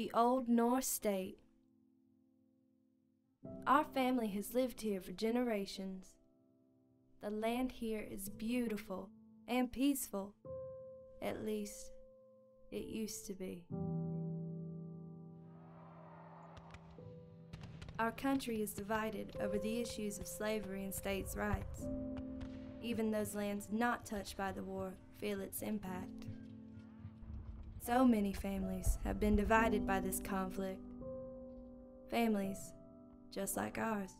the old North state. Our family has lived here for generations. The land here is beautiful and peaceful. At least, it used to be. Our country is divided over the issues of slavery and states' rights. Even those lands not touched by the war feel its impact. So many families have been divided by this conflict. Families just like ours.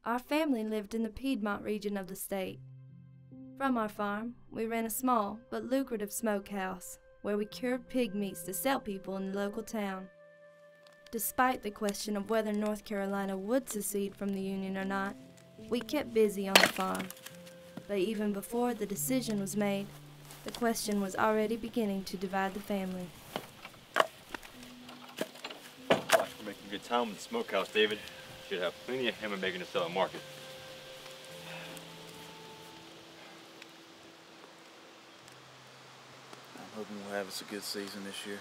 Our family lived in the Piedmont region of the state. From our farm, we ran a small but lucrative smokehouse where we cured pig meats to sell people in the local town. Despite the question of whether North Carolina would secede from the Union or not, we kept busy on the farm. But even before the decision was made, the question was already beginning to divide the family. You're making good time with the smokehouse, David. Should have plenty of ham and bacon to sell at market. I'm hoping we'll have us a good season this year.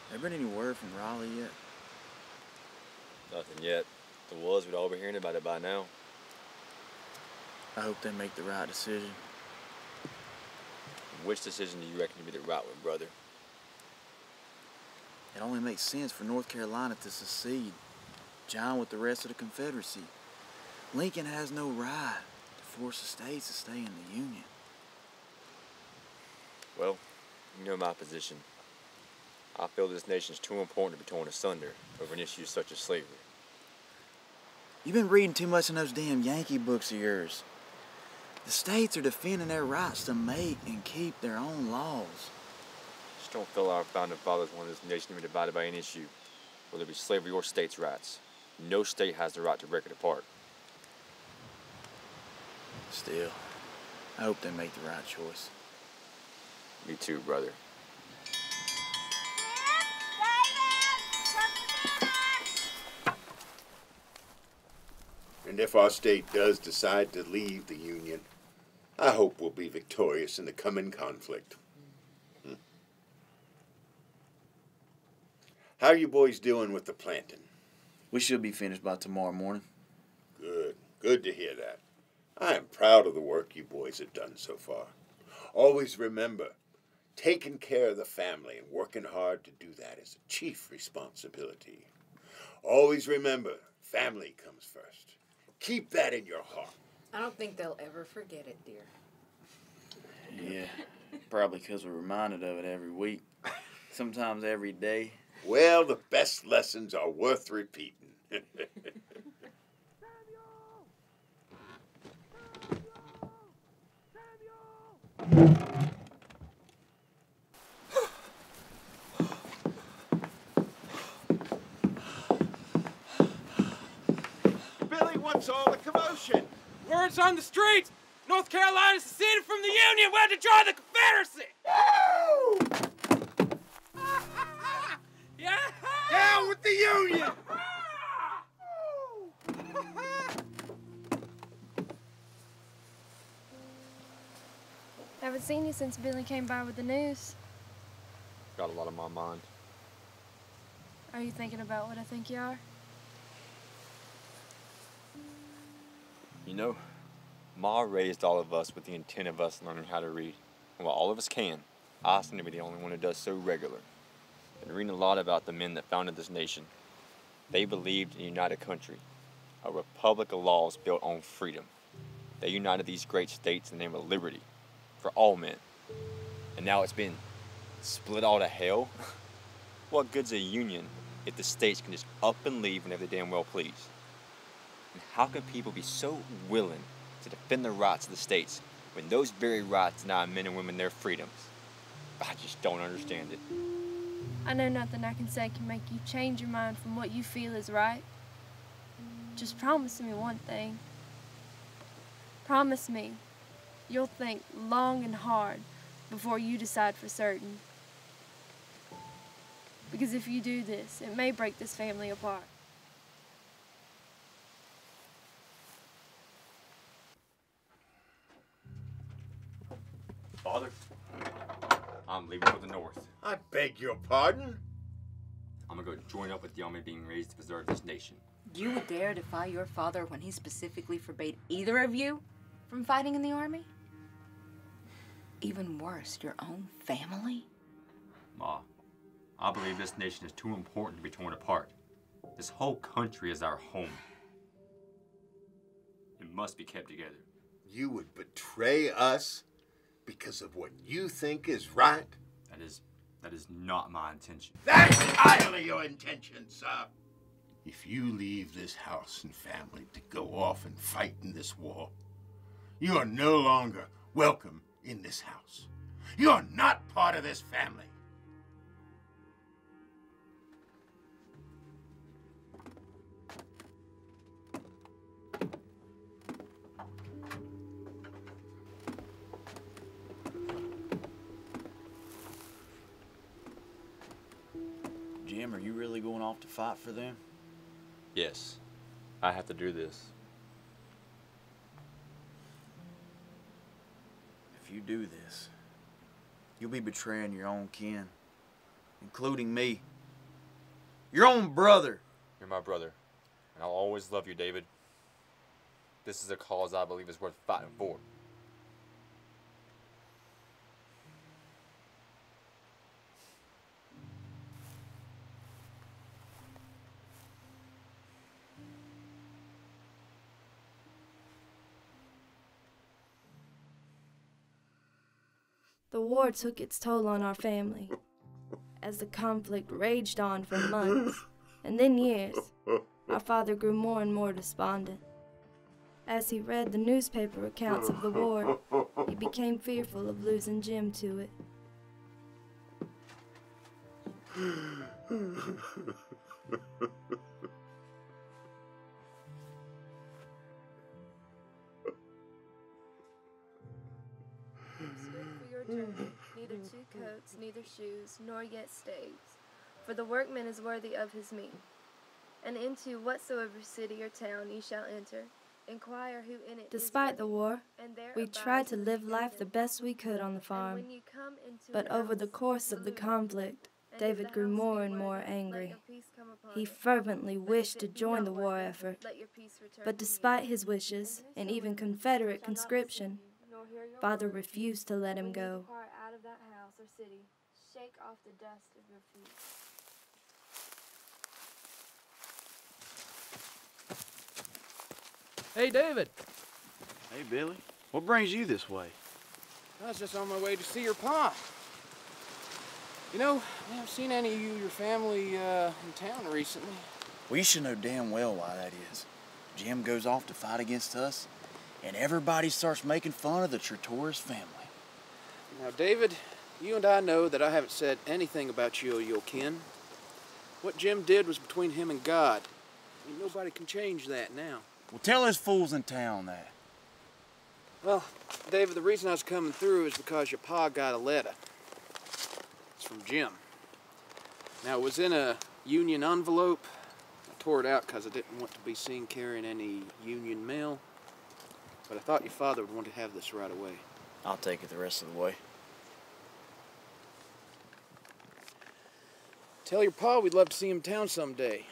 There been any word from Raleigh yet? Nothing yet. If there was, we'd all be hearing about it by now. I hope they make the right decision. Which decision do you reckon to be the right one, brother? It only makes sense for North Carolina to secede, join with the rest of the Confederacy. Lincoln has no right to force the states to stay in the Union. Well, you know my position. I feel this nation's too important to be torn asunder over an issue such as slavery. You've been reading too much in those damn Yankee books of yours. The states are defending their rights to make and keep their own laws. Just don't feel our founding fathers wanted this nation to be divided by any issue, whether it be slavery or states' rights. No state has the right to break it apart. Still, I hope they make the right choice. Me too, brother. And if our state does decide to leave the Union, I hope we'll be victorious in the coming conflict. How are you boys doing with the planting? We should be finished by tomorrow morning. Good. Good to hear that. I am proud of the work you boys have done so far. Always remember, taking care of the family and working hard to do that is a chief responsibility. Always remember, family comes first. Keep that in your heart. I don't think they'll ever forget it, dear. Yeah, probably because we're reminded of it every week. Sometimes every day. Well, the best lessons are worth repeating. Billy, what's all the commotion? Words on the streets! North Carolina seceded from the Union! We had to join the Confederacy! Yeah! Down with the Union! Haven't seen you since Billy came by with the news. Got a lot on my mind. Are you thinking about what I think you are? You know, Ma raised all of us with the intent of us learning how to read. And while all of us can, I seem to be the only one who does so regular. Been reading a lot about the men that founded this nation. They believed in a united country, a republic of laws built on freedom. They united these great states in the name of liberty for all men. And now it's been split all to hell. What good's a union if the states can just up and leave whenever they damn well please? And how can people be so willing to defend the rights of the states when those very rights deny men and women their freedoms? I just don't understand it. I know nothing I can say can make you change your mind from what you feel is right. Just promise me one thing. Promise me you'll think long and hard before you decide for certain. Because if you do this, it may break this family apart. Father, I'm leaving for the North. I beg your pardon? I'm gonna go join up with the army being raised to preserve this nation. You would dare defy your father when he specifically forbade either of you from fighting in the army? Even worse, your own family? Ma, I believe this nation is too important to be torn apart. This whole country is our home. It must be kept together. You would betray us because of what you think is right? That is not my intention. That's entirely your intention, sir. If you leave this house and family to go off and fight in this war, you are no longer welcome in this house. You are not part of this family. Jim, are you really going off to fight for them? Yes, I have to do this. If you do this, you'll be betraying your own kin, including me. Your own brother. You're my brother, and I'll always love you, David. This is a cause I believe is worth fighting for. The war took its toll on our family. As the conflict raged on for months, and then years, our father grew more and more despondent. As he read the newspaper accounts of the war, he became fearful of losing Jim to it. Journey, neither two coats, neither shoes, nor yet staves. For the workman is worthy of his meat. And into whatsoever city or town ye shall enter, inquire who in it Despite is the ready, war, and there we abide tried to till live ye life come the in. best we could on the And farm. when ye come into But an over the house, course of the salute. conflict, And if David the grew house more be and more worthy, let angry. your peace come upon He it. fervently But if wished to it be join not the war worthy, effort, let your peace return but to you. despite his wishes and even whosoever Confederate shall not conscription, receive you, nor hear your Father words, refused to let him when ye go. depart out of that house or city, shake off the dust of your feet. Hey, David. Hey, Billy. What brings you this way? I was just on my way to see your pa. You know, I haven't seen any of you or your family in town recently. Well, you should know damn well why that is. Jim goes off to fight against us, and everybody starts making fun of the Tratorus family. Now, David, you and I know that I haven't said anything about you or your kin. What Jim did was between him and God. And nobody can change that now. Well, tell us fools in town that. Well, David, the reason I was coming through is because your pa got a letter. It's from Jim. Now, it was in a Union envelope. I tore it out because I didn't want to be seen carrying any Union mail. But I thought your father would want to have this right away. I'll take it the rest of the way. Tell your pa we'd love to see him in town someday.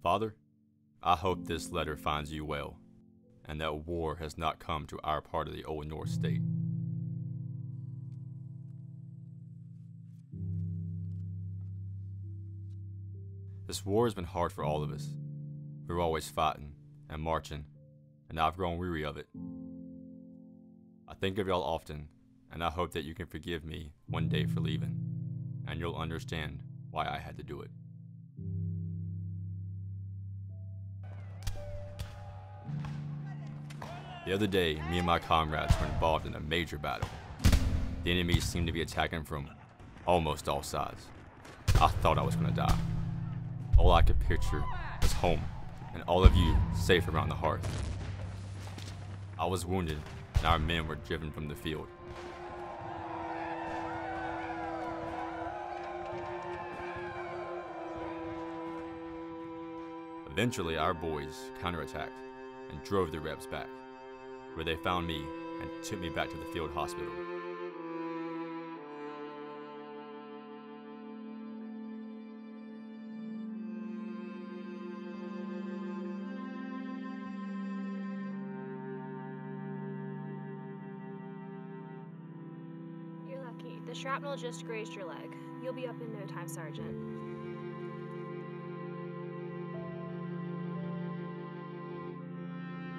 Father, I hope this letter finds you well, and that war has not come to our part of the Old North State. This war has been hard for all of us. We were always fighting and marching, and I've grown weary of it. I think of y'all often, and I hope that you can forgive me one day for leaving, and you'll understand why I had to do it. The other day, me and my comrades were involved in a major battle. The enemy seemed to be attacking from almost all sides. I thought I was gonna die. All I could picture was home, and all of you safe around the hearth. I was wounded, and our men were driven from the field. Eventually, our boys counterattacked and drove the Rebs back, where they found me and took me back to the field hospital. You're lucky. The shrapnel just grazed your leg. You'll be up in no time, Sergeant.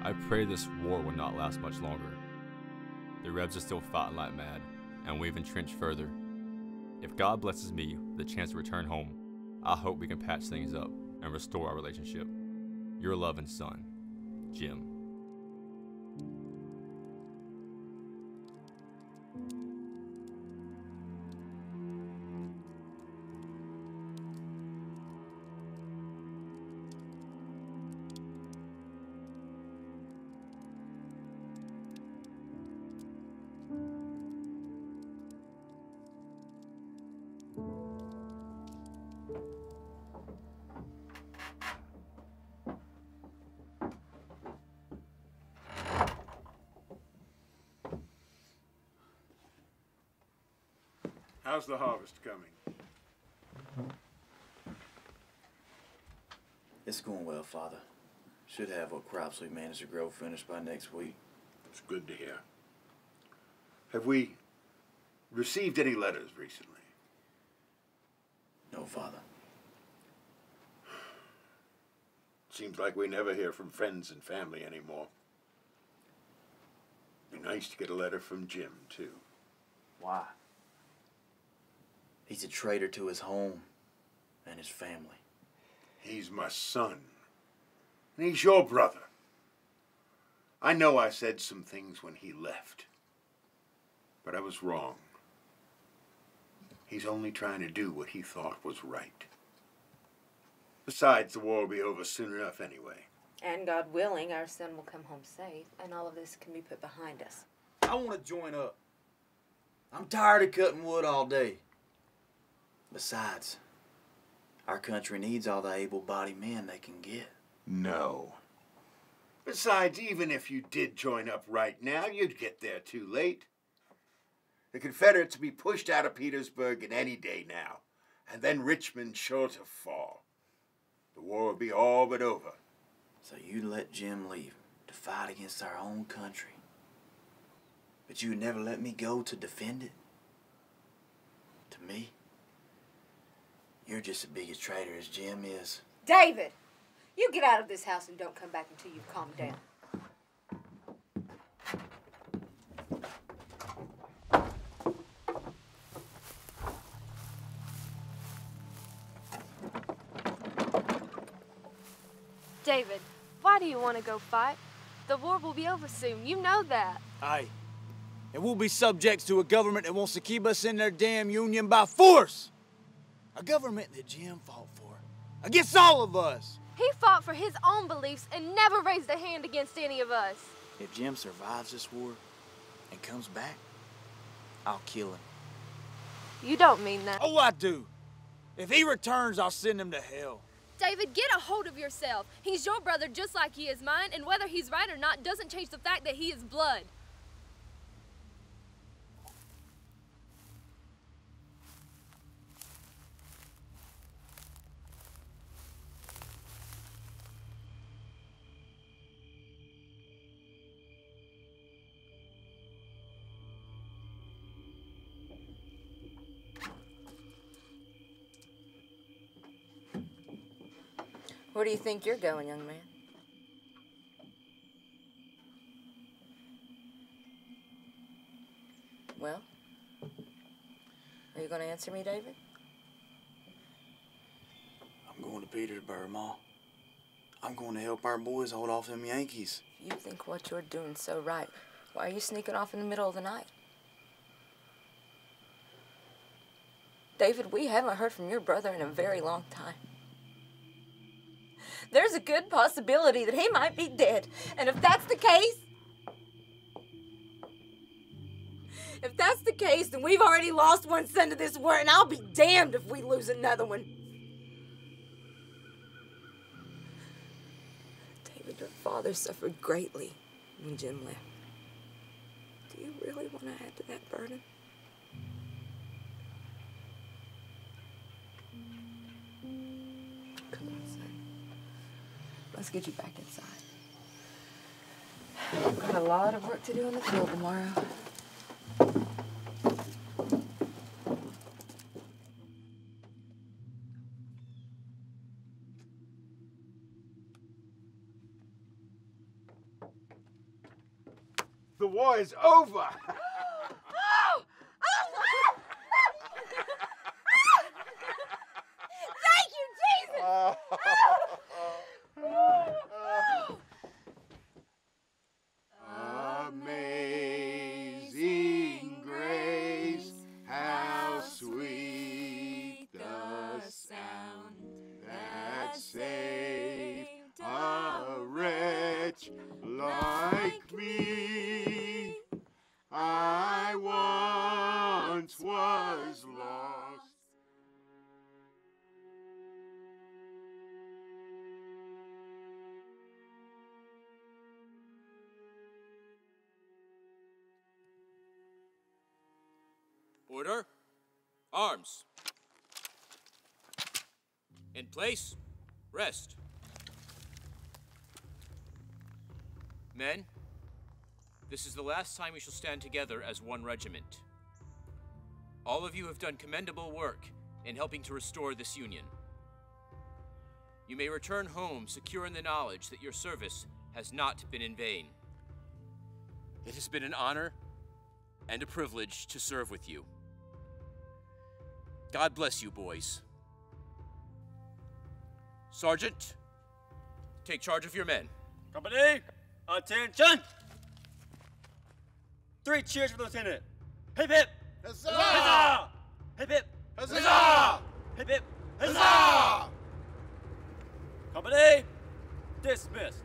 I pray this war will not last much longer. The Rebs are still fighting like mad, and we've entrenched further. If God blesses me with a chance to return home, I hope we can patch things up and restore our relationship. Your loving son, Jim. How's the harvest coming? It's going well, Father. Should have what crops we managed to grow finished by next week. It's good to hear. Have we received any letters recently? No, Father. Seems like we never hear from friends and family anymore. Be nice to get a letter from Jim, too. Why? He's a traitor to his home and his family. He's my son. And he's your brother. I know I said some things when he left. But I was wrong. He's only trying to do what he thought was right. Besides, the war will be over soon enough anyway. And God willing, our son will come home safe, and all of this can be put behind us. I want to join up. I'm tired of cutting wood all day. Besides, our country needs all the able-bodied men they can get. No. Besides, even if you did join up right now, you'd get there too late. The Confederates will be pushed out of Petersburg in any day now, and then Richmond's sure to fall. The war will be all but over. So you'd let Jim leave to fight against our own country. But you'd never let me go to defend it? To me, you're just as big a traitor as Jim is. David! You get out of this house and don't come back until you've calmed down. David, why do you want to go fight? The war will be over soon. You know that. Aye. And we'll be subjects to a government that wants to keep us in their damn union by force. A government that Jim fought for. Against all of us. He fought for his own beliefs and never raised a hand against any of us. If Jim survives this war and comes back, I'll kill him. You don't mean that. Oh, I do. If he returns, I'll send him to hell. David, get a hold of yourself. He's your brother just like he is mine, and whether he's right or not doesn't change the fact that he is blood. Where do you think you're going, young man? Well, are you going to answer me, David? I'm going to Petersburg, Ma. I'm going to help our boys hold off them Yankees. You think what you're doing's so right. Why are you sneaking off in the middle of the night? David, we haven't heard from your brother in a very long time. There's a good possibility that he might be dead. And if that's the case, then we've already lost one son to this war, and I'll be damned if we lose another one. David, your father suffered greatly when Jim left. Do you really want to add to that burden? Come on, son. Let's get you back inside. I've got a lot of work to do in the field tomorrow. The war is over! Thank you, Jesus! Amazing grace, how sweet the sound that saved a wretch like me. I once was lost. Order. Arms. In place. Rest. Men, this is the last time we shall stand together as one regiment. All of you have done commendable work in helping to restore this union. You may return home secure in the knowledge that your service has not been in vain. It has been an honor and a privilege to serve with you. God bless you, boys. Sergeant, take charge of your men. Company, attention! 3 cheers for the lieutenant. Hip hip! Huzzah! Huzzah! Hip hip! Huzzah! Hip hip! Huzzah! Company, dismissed.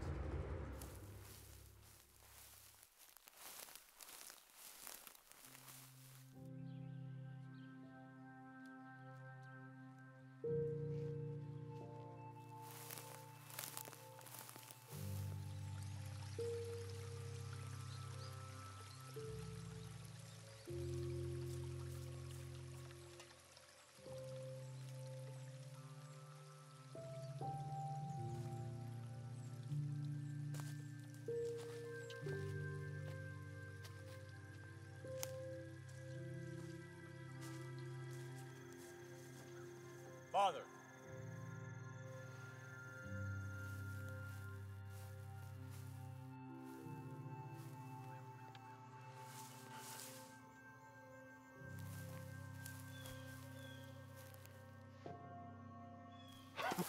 Father.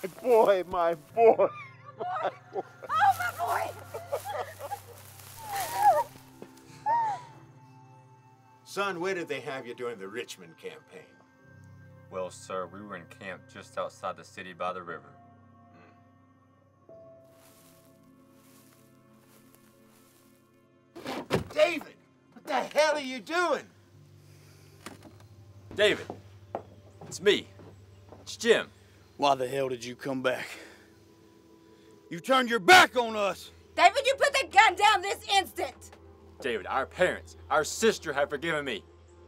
My boy, my boy. My boy. Oh, my boy! Son, where did they have you during the Richmond campaign? Well, sir, we were in camp just outside the city by the river. David, what the hell are you doing? David, it's me. It's Jim. Why the hell did you come back? You turned your back on us! David, you put that gun down this instant! David, our parents, our sister have forgiven me.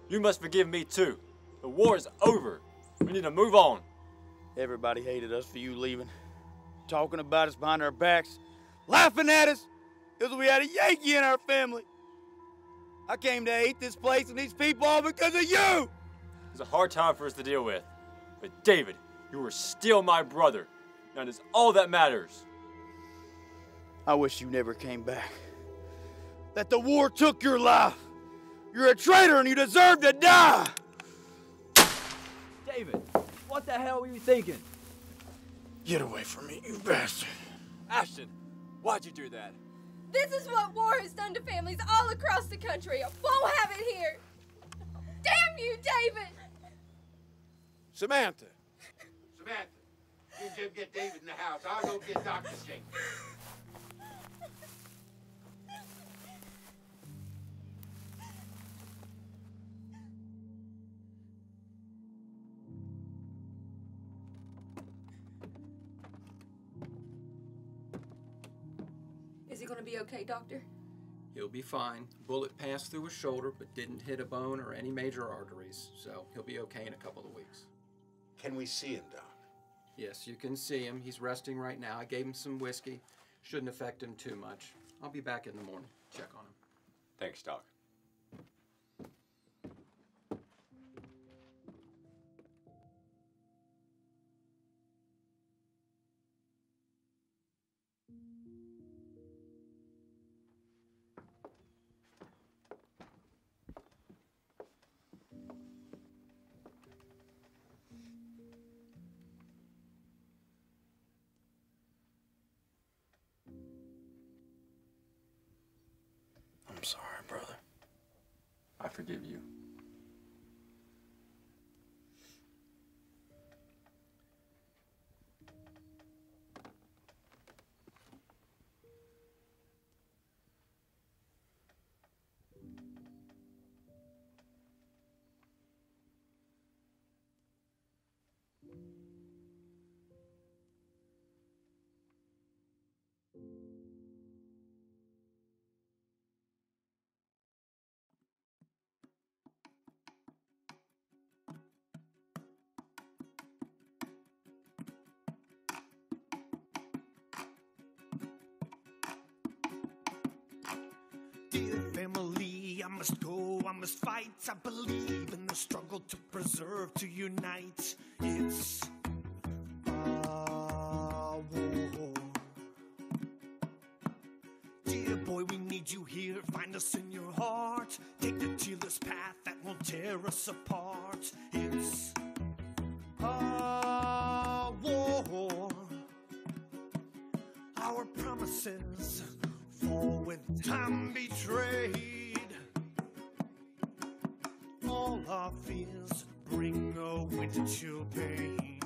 You must forgive me too. The war is over. We need to move on. Everybody hated us for you leaving. Talking about us behind our backs. Laughing at us because we had a Yankee in our family. I came to hate this place and these people all because of you! It was a hard time for us to deal with. But David, you were still my brother. That is all that matters. I wish you never came back. That the war took your life. You're a traitor and you deserve to die! David, what the hell were you thinking? Get away from me, you bastard. Ashton, why'd you do that? This is what war has done to families all across the country. I won't have it here. Damn you, David! Samantha. Samantha, you and Jim get David in the house. I'll go get Dr. Jenkins. Is he gonna be okay, Doctor? He'll be fine. Bullet passed through his shoulder, but didn't hit a bone or any major arteries, so he'll be okay in a couple of weeks. Can we see him, Doc? Yes, you can see him. He's resting right now. I gave him some whiskey. Shouldn't affect him too much. I'll be back in the morning. Check on him. Thanks, Doc. I'm sorry, brother. I forgive you. Dear family, I must go, I must fight. I believe in the struggle to preserve, to unite. It's a war. Dear boy, we need you here. Find us in your heart. Take the tearless path that won't tear us apart. It's a war. Our promises fall with time betrayed. All our fears bring a winter chill pain.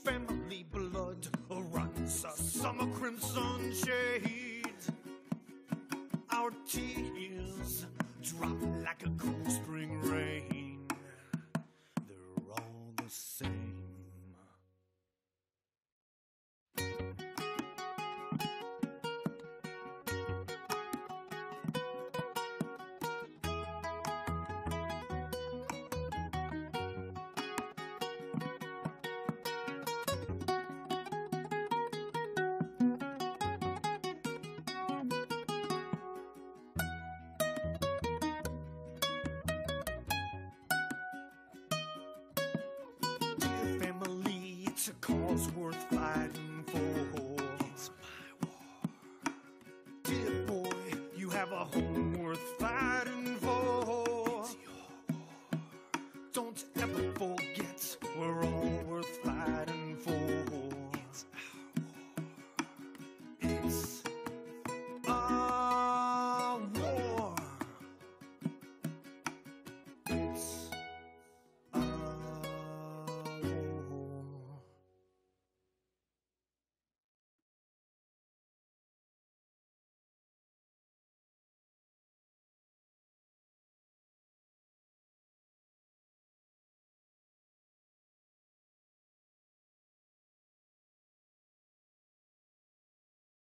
Family blood runs a summer crimson shade. Our tea